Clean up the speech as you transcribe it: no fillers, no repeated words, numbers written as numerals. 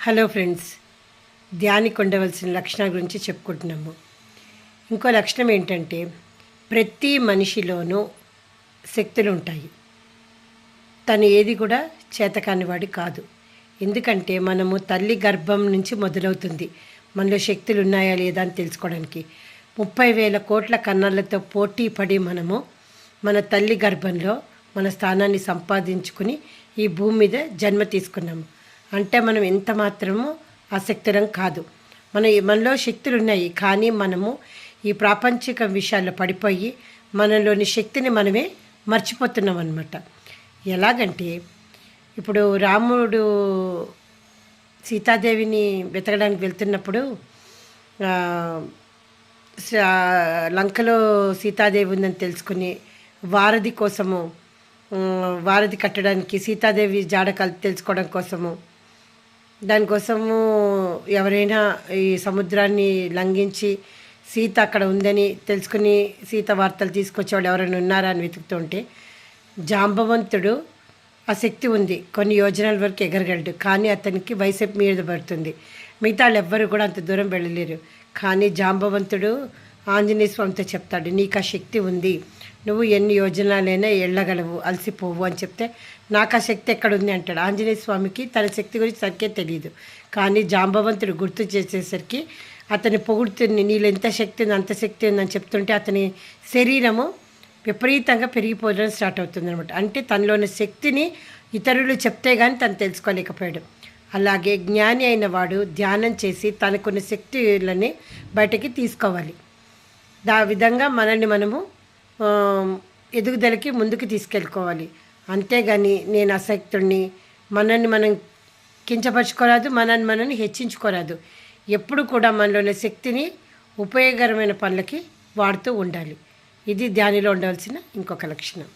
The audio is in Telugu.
హలో ఫ్రెండ్స్, ధ్యానికి ఉండవలసిన లక్షణాల గురించి చెప్పుకుంటున్నాము. ఇంకో లక్షణం ఏంటంటే, ప్రతి మనిషిలోనూ శక్తులు ఉంటాయి. తను ఏది కూడా చేతకానివాడి కాదు. ఎందుకంటే మనము తల్లి గర్భం నుంచి మొదలవుతుంది మనలో శక్తులు ఉన్నాయా లేదా అని తెలుసుకోవడానికి. 30,000 కోట్ల కన్నాలతో పోటీ పడి మనము మన తల్లి గర్భంలో మన స్థానాన్ని సంపాదించుకుని ఈ భూమి మీద జన్మ తీసుకున్నాము. అంటే మనం ఎంత మాత్రము ఆసక్తిరం కాదు. మనలో శక్తులు ఉన్నాయి, కానీ మనము ఈ ప్రాపంచిక విషయాల్లో పడిపోయి మనలోని శక్తిని మనమే మర్చిపోతున్నాం అన్నమాట. ఎలాగంటే ఇప్పుడు రాముడు సీతాదేవిని వెతకడానికి వెళ్తున్నప్పుడు లంకలో సీతాదేవి ఉందని తెలుసుకుని వారధి కట్టడానికి సీతాదేవి జాడ తెలుసుకోవడం కోసము, దానికోసము ఎవరైనా ఈ సముద్రాన్ని లంఘించి సీత అక్కడ ఉందని తెలుసుకుని సీత వార్తలు తీసుకొచ్చేవాళ్ళు ఎవరైనా ఉన్నారా అని వెతుకుతుంటే జాంబవంతుడు ఆ శక్తి ఉంది, కొన్ని యోజనాల వరకు ఎగరగలడు, కానీ అతనికి వయసు మీద పడుతుంది. మిగతా వాళ్ళు ఎవ్వరు కూడా అంత దూరం వెళ్ళలేరు. కానీ జాంబవంతుడు ఆంజనేయ స్వామితో చెప్తాడు, నీకు ఆ శక్తి ఉంది, నువ్వు ఎన్ని యోజనాలైనా వెళ్ళగలవు, అలసిపోవు అని చెప్తే నాకు ఆ శక్తి ఎక్కడుంది అంటాడు. ఆంజనేయ స్వామికి తన శక్తి గురించి సరిగ్గా తెలియదు, కానీ జాంబవంతుడు గుర్తు చేసేసరికి అతని పొగుడుతుంది, నీళ్ళు ఎంత శక్తి ఉంది అంత శక్తి ఉందని చెప్తుంటే అతని శరీరము విపరీతంగా పెరిగిపోవడం స్టార్ట్ అవుతుంది అనమాట. అంటే తనలోని శక్తిని ఇతరులు చెప్తే కానీ తను తెలుసుకోలేకపోయాడు. అలాగే జ్ఞాని అయిన వాడు ధ్యానం చేసి తనకున్న శక్తులని బయటకి తీసుకోవాలి. విధంగా మనల్ని మనము ఎదుగుదలకి ముందుకు తీసుకెళ్ళుకోవాలి. అంతేగాని నేను అసక్తుడిని, మనల్ని మనం కించపరచుకోరాదు, మనల్ని హెచ్చించుకోరాదు. ఎప్పుడు కూడా మనలోని శక్తిని ఉపయోగకరమైన పనులకి వాడుతూ ఉండాలి. ఇది ధ్యానిలో ఉండవలసిన ఇంకొక లక్షణం.